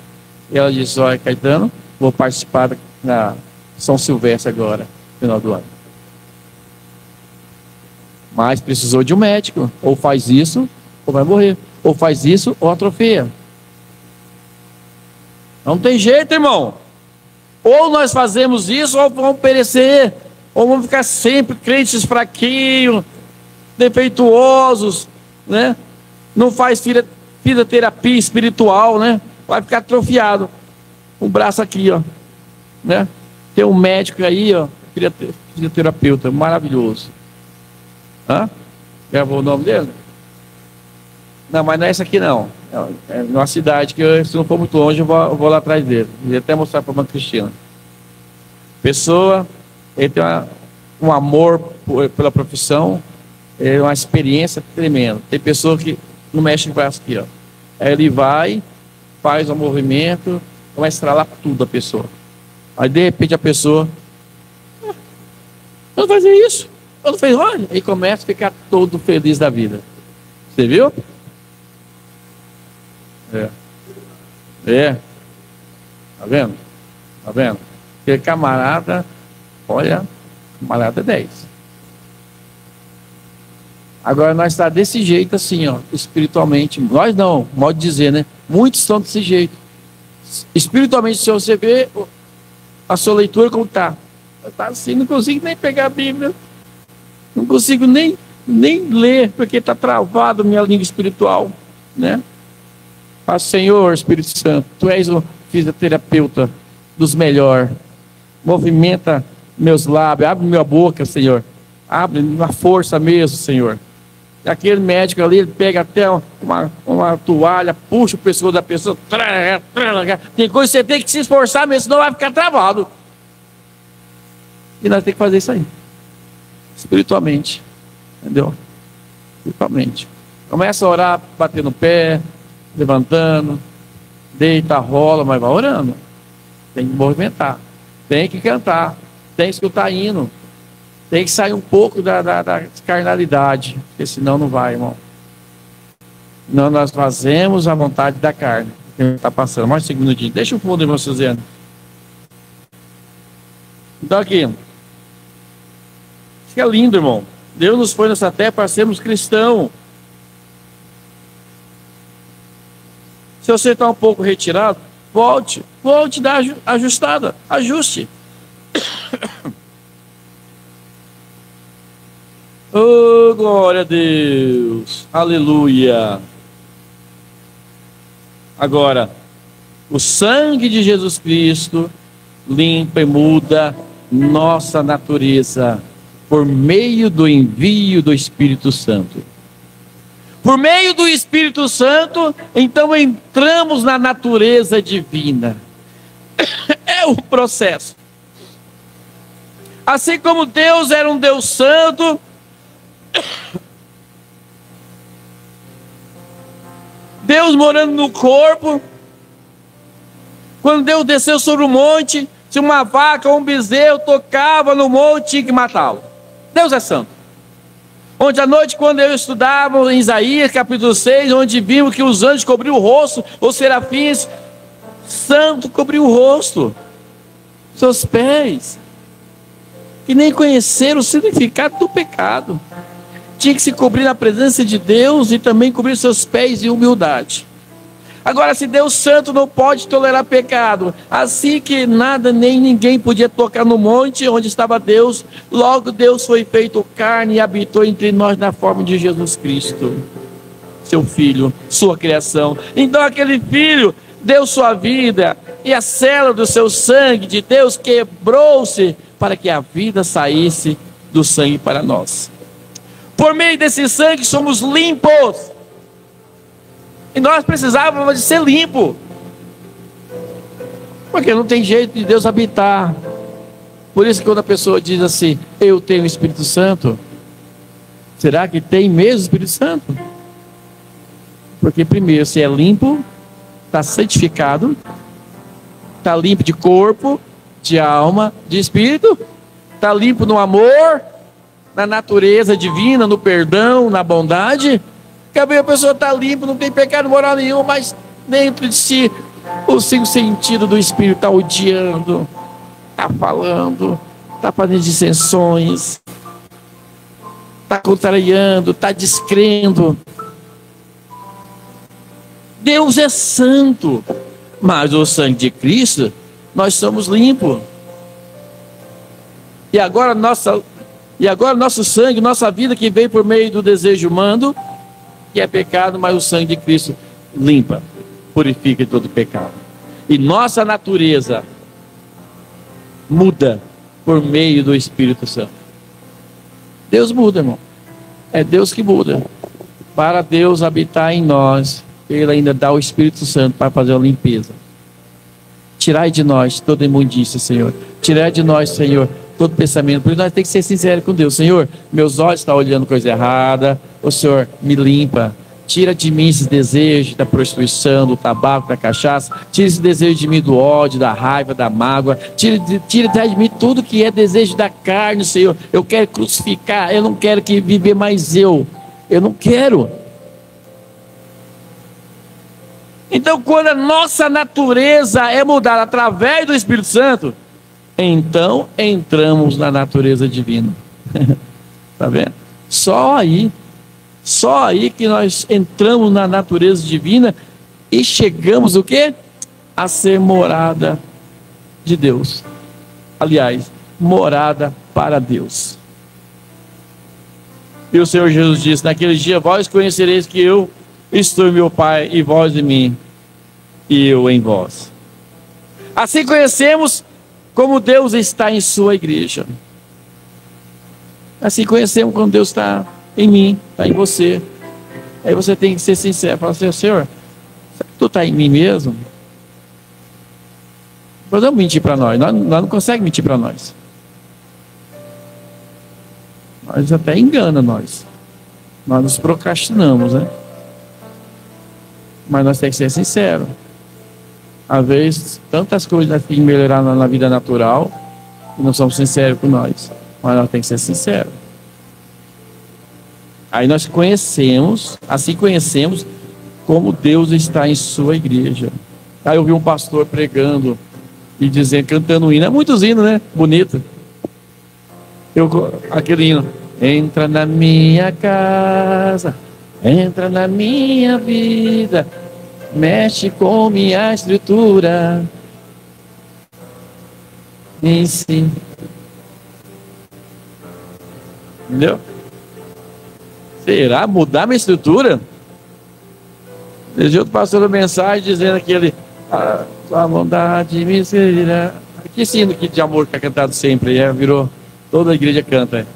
E ela disse: olha, Caetano, vou participar na São Silvestre agora, no final do ano. Mas precisou de um médico. Ou faz isso, ou vai morrer. Ou faz isso, ou atrofia. Não tem jeito, irmão. Ou nós fazemos isso, ou vamos perecer. Ou vamos ficar sempre crentes fraquinhos, defeituosos, né? Não faz fisioterapia espiritual, né? Vai ficar atrofiado. O braço aqui, ó, né? Tem um médico aí, ó, fisioterapeuta, maravilhoso. Hã? Gravou o nome dele? Não, mas não é esse aqui não. É numa cidade que se não for muito longe eu vou lá atrás dele. Vou até mostrar para a irmã Cristina. Pessoa, ele tem um amor pela profissão, uma experiência tremenda. Tem pessoa que não mexe o braço aqui, ó. Aí ele vai, faz o movimento, vai estralar tudo a pessoa. Aí de repente a pessoa, eu não fazer isso. Eu não fez, olha, e começa a ficar todo feliz da vida. Você viu? Tá vendo? Tá vendo? Porque camarada, olha, camarada é 10. Agora nós está desse jeito assim, ó, espiritualmente. Nós não, modo de dizer, né? Muitos estão desse jeito. Espiritualmente, se você vê a sua leitura como está. Está assim, não consigo nem pegar a Bíblia. Não consigo nem ler, porque está travado minha língua espiritual, né? Faz, Senhor, Espírito Santo, Tu és o fisioterapeuta dos melhores. Movimenta meus lábios, abre minha boca, Senhor. Abre na força mesmo, Senhor. Aquele médico ali, ele pega até uma toalha, puxa o pescoço da pessoa. Tem coisa que você tem que se esforçar mesmo, senão vai ficar travado. E nós temos que fazer isso aí. Espiritualmente. Entendeu? Espiritualmente. Começa a orar, bater no pé, levantando, deita, rola, mas vai orando. Tem que movimentar. Tem que cantar. Tem que escutar hino. Tem que sair um pouco da carnalidade, porque senão não vai, irmão. Não, nós fazemos a vontade da carne. Está passando, mais um segundinho. Deixa o fundo, irmão Suzano. Então aqui. Fica lindo, irmão. Deus nos põe nessa terra para sermos cristãos. Se você está um pouco retirado, volte dar ajustada. Ajuste. Oh, glória a Deus. Aleluia. Agora, o sangue de Jesus Cristo limpa e muda nossa natureza por meio do envio do Espírito Santo. Por meio do Espírito Santo, então entramos na natureza divina. É o processo. Assim como Deus era um Deus santo, Deus morando no corpo, quando Deus desceu sobre o monte, se uma vaca ou um bezerro tocava no monte, tinha que matá-lo. Deus é santo. Ontem à noite, quando eu estudava em Isaías, capítulo 6, onde vimos que os anjos cobriam o rosto, os serafins, santo cobriu o rosto, seus pés, que nem conheceram o significado do pecado. Tinha que se cobrir na presença de Deus e também cobrir seus pés em humildade. Agora, se Deus santo não pode tolerar pecado, assim que nada nem ninguém podia tocar no monte onde estava Deus, logo Deus foi feito carne e habitou entre nós na forma de Jesus Cristo, seu Filho, sua criação. Então aquele Filho deu sua vida e a célula do seu sangue de Deus quebrou-se para que a vida saísse do sangue para nós. Por meio desse sangue somos limpos. E nós precisávamos de ser limpo. Porque não tem jeito de Deus habitar. Por isso que quando a pessoa diz assim, eu tenho o Espírito Santo, será que tem mesmo o Espírito Santo? Porque primeiro você é limpo, está santificado, está limpo de corpo, de alma, de espírito, está limpo no amor, na natureza divina, no perdão, na bondade. Acabei, a pessoa está limpa, não tem pecado moral nenhum, mas dentro de si os 5 sentidos do espírito está odiando, está falando, está fazendo dissensões, está contrariando, está descrendo. Deus é santo, mas o sangue de Cristo, nós somos limpos. E agora nosso sangue, nossa vida que veio por meio do desejo humano, que é pecado, mas o sangue de Cristo limpa, purifica de todo pecado. E nossa natureza muda por meio do Espírito Santo. Deus muda, irmão. É Deus que muda. Para Deus habitar em nós, Ele ainda dá o Espírito Santo para fazer a limpeza. Tirai de nós toda imundícia, Senhor. Tirai de nós, Senhor, todo pensamento. Por isso nós temos que ser sinceros com Deus. Senhor, meus olhos estão olhando coisa errada. O Senhor me limpa. Tira de mim esses desejos da prostituição, do tabaco, da cachaça. Tira esse desejo de mim do ódio, da raiva, da mágoa. Tira de mim tudo que é desejo da carne, Senhor. Eu quero crucificar. Eu não quero que viver mais eu. Eu não quero. Então, quando a nossa natureza é mudada através do Espírito Santo, então entramos na natureza divina. Está vendo? Só aí que nós entramos na natureza divina e chegamos o quê? A ser morada de Deus. Aliás, morada para Deus. E o Senhor Jesus disse: naquele dia vós conhecereis que eu estou em meu Pai, e vós em mim, e eu em vós. Assim conhecemos como Deus está em sua igreja. Assim conhecemos como Deus está em mim, está em você. Aí você tem que ser sincero, falar assim: Senhor, será que tu está em mim mesmo? Nós não mentir para nós não conseguimos mentir para nós. Nós até engana nós nos procrastinamos, né? Mas nós temos que ser sinceros. Às vezes, tantas coisas nós temos que melhorar na vida natural e não somos sinceros com nós. Mas nós temos que ser sinceros. Aí nós conhecemos como Deus está em sua igreja. Aí eu vi um pastor pregando e dizendo, cantando um hino. É muitos hinos, né? Bonito. Aquele hino. Entra na minha casa, entra na minha vida, mexe com minha estrutura. Ensina. Entendeu? Será mudar minha estrutura? Desde outro pastor a mensagem dizendo aquele: a tua bondade me será. Que sino de amor que é cantado sempre, virou, toda a igreja canta.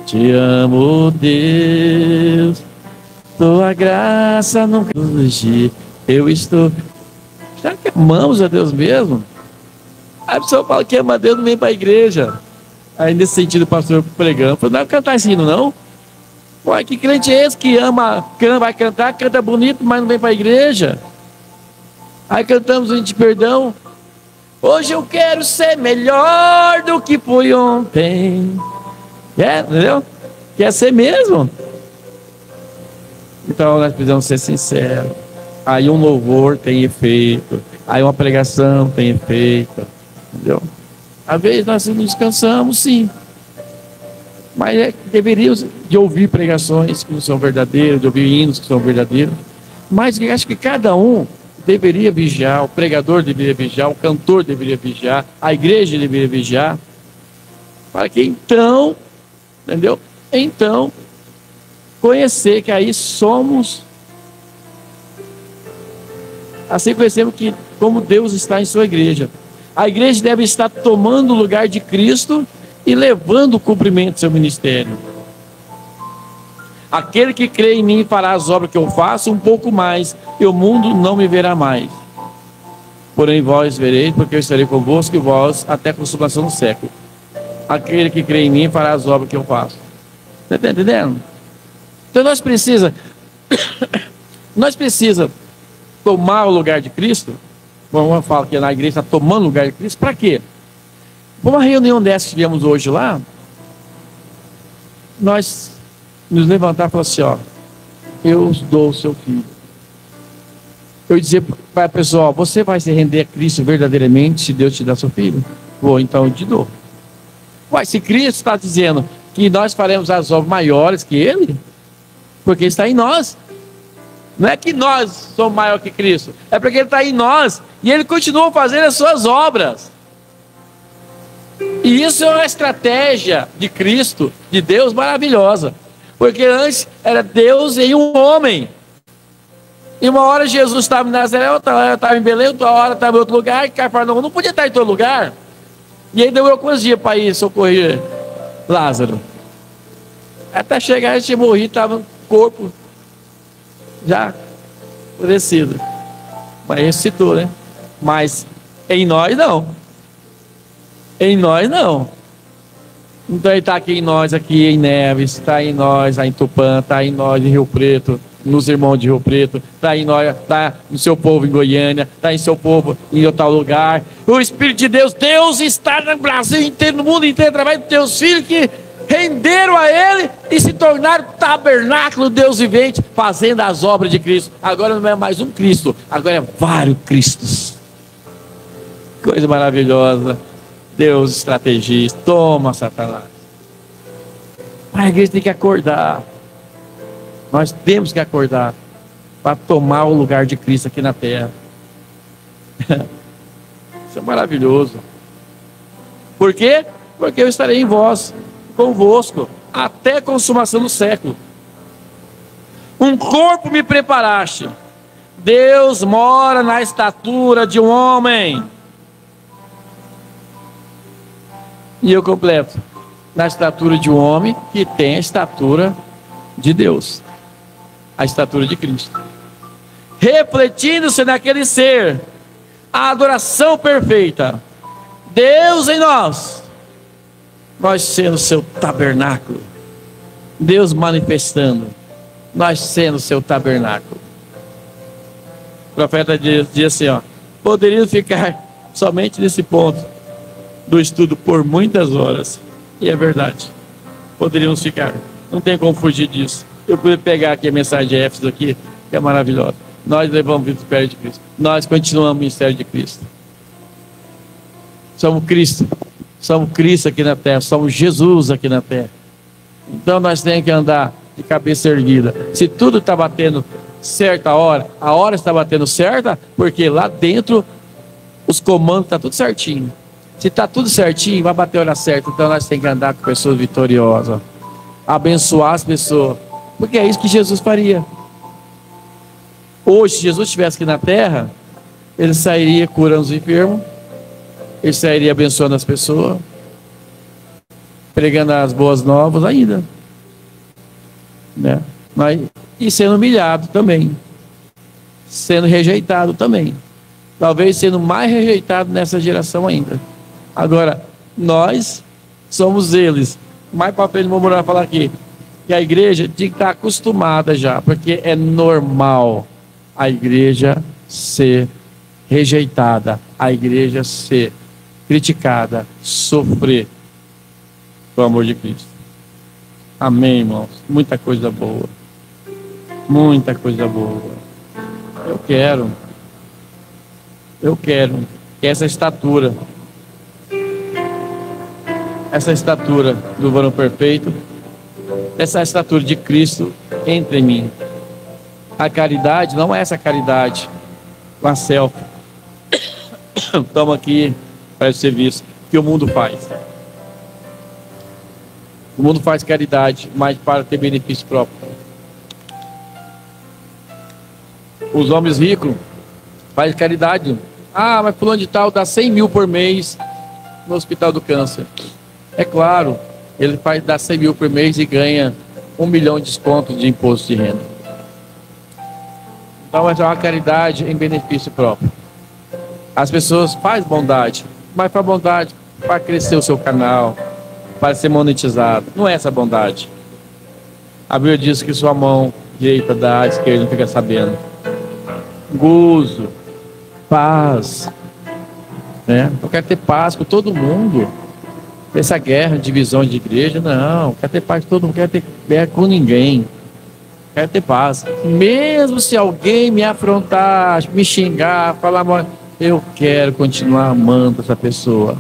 Te amo, Deus, tua graça nunca surge, eu estou. Será que amamos a Deus mesmo? Aí a pessoa fala que ama a Deus, não vem para a igreja. Aí nesse sentido o pastor pregando, falou: não vai cantar esse hino não? Ué, que crente é esse que ama, vai cantar, canta bonito, mas não vem para a igreja? Aí cantamos o hino de perdão. Hoje eu quero ser melhor do que fui ontem. Entendeu? Quer ser mesmo? Então nós precisamos ser sinceros. Aí um louvor tem efeito, aí uma pregação tem efeito, entendeu? Às vezes nós nos cansamos, sim, mas deveríamos de ouvir pregações que são verdadeiras, de ouvir hinos que são verdadeiros, mas acho que cada um deveria vigiar, o pregador deveria vigiar, o cantor deveria vigiar, a igreja deveria vigiar, para que então, entendeu? Então, conhecer que aí somos, assim conhecemos que como Deus está em sua igreja. A igreja deve estar tomando o lugar de Cristo e levando o cumprimento do seu ministério. Aquele que crê em mim fará as obras que eu faço, um pouco mais, e o mundo não me verá mais. Porém vós vereis, porque eu estarei convosco e vós até a consumação do século. Aquele que crê em mim fará as obras que eu faço. Você está entendendo? Então nós precisamos Nós precisamos tomar o lugar de Cristo. Vamos falar que na igreja está tomando o lugar de Cristo. Para quê? Uma reunião dessa que tivemos hoje lá, nós nos levantar e falar assim, ó, eu dou o seu filho. Eu dizer para a pessoa, você vai se render a Cristo verdadeiramente se Deus te dá seu filho? Vou, então eu te dou. Ué, se Cristo está dizendo que nós faremos as obras maiores que Ele, porque está em nós. Não é que nós somos maior que Cristo, é porque Ele está em nós e Ele continua fazendo as suas obras. E isso é uma estratégia de Cristo, de Deus, maravilhosa. Porque antes era Deus em um homem. E uma hora Jesus estava em Nazaré, outra hora estava em Belém, outra hora estava em outro lugar, e Cafarnaum não podia estar em todo lugar. E aí demorou quantos dias para ir socorrer Lázaro? Até chegar, ele tinha morrido, estava no corpo já endurecido. Mas ressuscitou, né? Mas em nós não. Em nós não. Então ele está aqui em nós, aqui em Neves, está em nós, em Tupã, está em nós em Rio Preto, nos irmãos de Rio Preto, está em nós, está no seu povo em Goiânia, está em seu povo em outro lugar. O Espírito de Deus, Deus está no Brasil inteiro, no mundo inteiro, através dos teus filhos que renderam a Ele e se tornaram tabernáculo Deus vivente, fazendo as obras de Cristo. Agora não é mais um Cristo, agora é vários Cristos. Coisa maravilhosa. Deus estrategista, toma Satanás. A igreja tem que acordar. Nós temos que acordar para tomar o lugar de Cristo aqui na terra. Isso é maravilhoso. Por quê? Porque eu estarei em vós, convosco, até a consumação do século. Um corpo me preparaste. Deus mora na estatura de um homem. E eu completo, na estatura de um homem que tem a estatura de Deus, a estatura de Cristo, refletindo-se naquele ser, a adoração perfeita, Deus em nós, nós sendo seu tabernáculo, Deus manifestando, nós sendo seu tabernáculo. O profeta diz assim, ó, poderia ficar somente nesse ponto do estudo por muitas horas, e é verdade, poderíamos ficar, não tem como fugir disso. Eu pude pegar aqui a mensagem de Éfeso aqui, que é maravilhosa. Nós levamos vida perto de Cristo, nós continuamos o ministério de Cristo, somos Cristo aqui na terra, somos Jesus aqui na terra. Então nós temos que andar de cabeça erguida. Se tudo está batendo certa hora, a hora está batendo certa, porque lá dentro os comandos estão tudo certinho. Se está tudo certinho, vai bater a hora certa. Então nós temos que andar com pessoas vitoriosas, abençoar as pessoas, porque é isso que Jesus faria. Hoje, se Jesus estivesse aqui na terra, ele sairia curando os enfermos, ele sairia abençoando as pessoas, pregando as boas novas ainda, né? E sendo humilhado também, sendo rejeitado também, talvez sendo mais rejeitado nessa geração ainda. Agora, nós somos eles. Mais para frente, vou morar falar aqui, que a igreja tem que estar acostumada já, porque é normal a igreja ser rejeitada, a igreja ser criticada, sofrer o amor de Cristo. Amém, irmãos? Muita coisa boa. Muita coisa boa. Eu quero que essa estatura do varão perfeito, essa estatura de Cristo entre em mim. A caridade não é essa caridade com a selfie. Toma aqui para o serviço que o mundo faz. O mundo faz caridade, mas para ter benefício próprio. Os homens ricos fazem caridade. Ah, mas fulano de tal dá 100 mil por mês no Hospital do Câncer. É claro, ele dá 100 mil por mês e ganha 1 milhão de descontos de imposto de renda. Então é uma caridade em benefício próprio. As pessoas fazem bondade, mas para bondade, para crescer o seu canal, para ser monetizado. Não é essa bondade. A Bíblia diz que sua mão direita dá, a esquerda não fica sabendo. Gozo, paz, né? Eu quero ter paz com todo mundo. Essa guerra, divisão de igreja, não. Quero ter paz com todo mundo, quero ter guerra com ninguém. Quero ter paz. Mesmo se alguém me afrontar, me xingar, falar mal, eu quero continuar amando essa pessoa.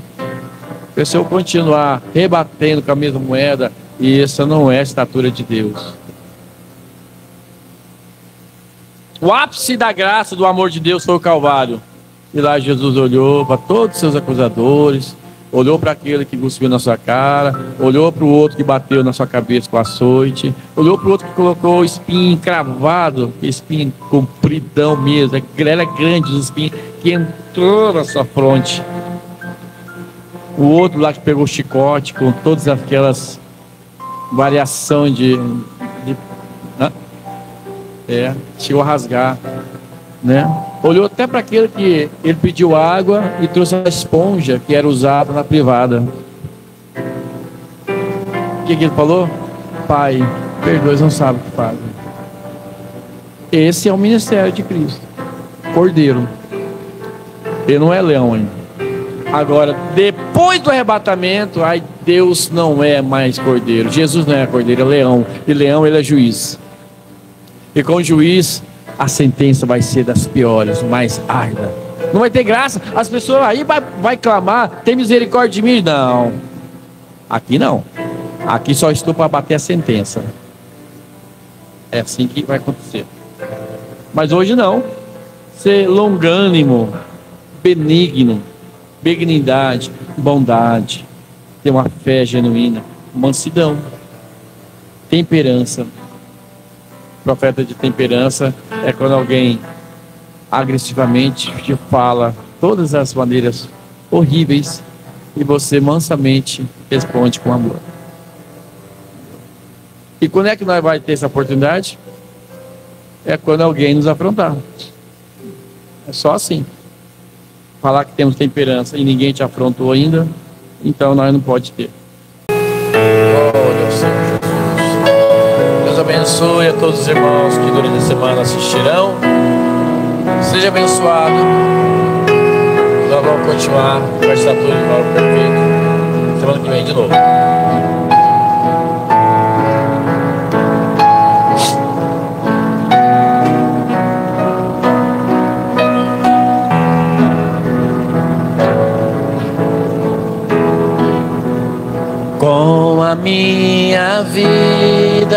Porque se eu continuar rebatendo com a mesma moeda, isso não é a estatura de Deus. O ápice da graça, do amor de Deus foi o Calvário. E lá Jesus olhou para todos os seus acusadores, olhou para aquele que cuspiu na sua cara, olhou para o outro que bateu na sua cabeça com açoite, olhou para o outro que colocou o espinho encravado, espinho compridão mesmo, era grande os espinhos, que entrou na sua fronte. O outro lá que pegou o chicote com todas aquelas variações chegou a rasgar, né? Olhou até para aquele que ele pediu água e trouxe a esponja que era usada na privada. O que ele falou? Pai, perdoa, eles não sabem o que fazem. Esse é o ministério de Cristo, Cordeiro. Ele não é leão ainda. Agora, depois do arrebatamento, aí Deus não é mais Cordeiro. Jesus não é Cordeiro, é leão. E leão, ele é juiz. E com o juiz, a sentença vai ser das piores, mais árdua. Não vai ter graça. As pessoas aí vai clamar, tem misericórdia de mim? Não. Aqui não. Aqui só estou para bater a sentença. É assim que vai acontecer. Mas hoje não. Ser longânimo, benigno, benignidade, bondade, ter uma fé genuína, mansidão, temperança. Profeta de temperança é quando alguém agressivamente te fala todas as maneiras horríveis e você mansamente responde com amor. E quando é que nós vamos ter essa oportunidade? É quando alguém nos afrontar. É só assim. Falar que temos temperança e ninguém te afrontou ainda, então nós não pode ter. Glória ao Senhor Jesus. Deus abençoe a todos os irmãos que durante a semana assistirão. Seja abençoado. Nós vamos continuar com a estatura de Mauro Perfeito semana que vem de novo. Com a minha vida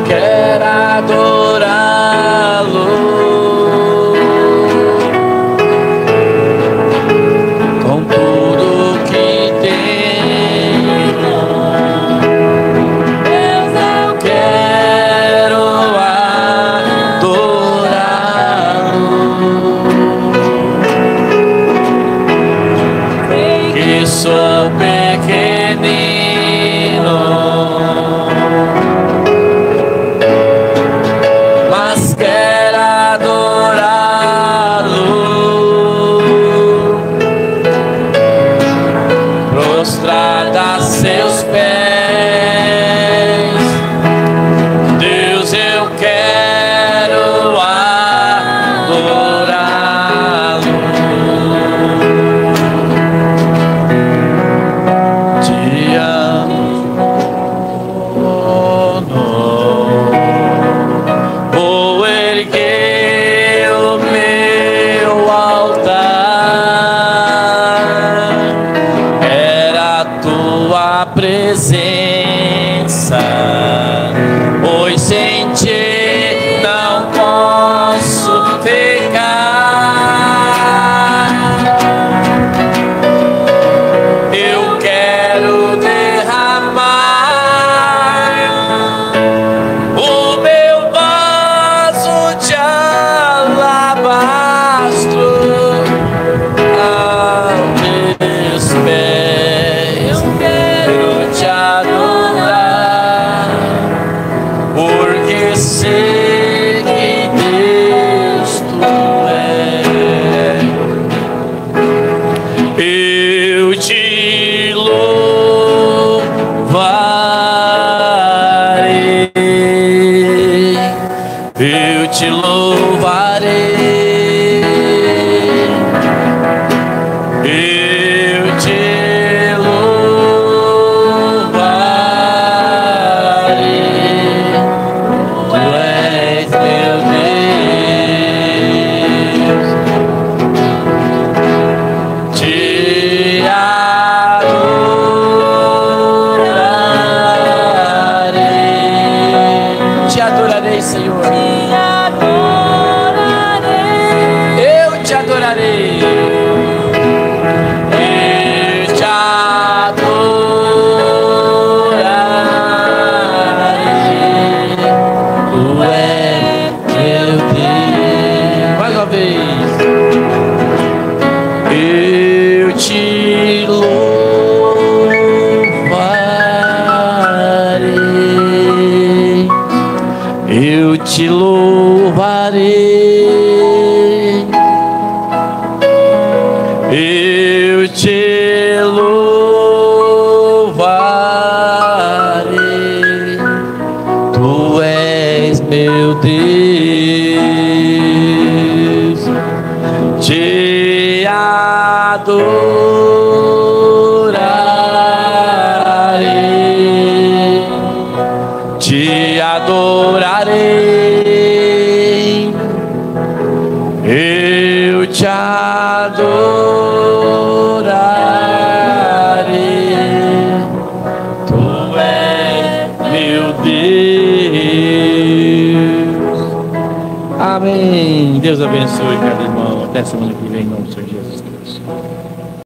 quero adorá-lo, com tudo que tenho. Deus, eu quero adorá-lo. Sou pequenino, mas quero adorá-lo, prostrado a seus pés. Deus, eu quero adorá-lo. Presença, pois sem ti não posso ficar. Eu quero derramar o meu vaso de alabastro a teus pés. Te adorar. te louvarei, eu te louvarei, tu és meu Deus, te adorarei, Senhor. Eu te adorarei. Eu te adorarei. Tu és meu Deus. Mais uma vez. Eu te louvarei. Eu te louvarei, eu te louvarei, tu és meu Deus, te adorarei, te adorarei, eu te adorarei, tu és meu Deus. Amém. Deus abençoe cada irmão. Até semana que vem, não sei.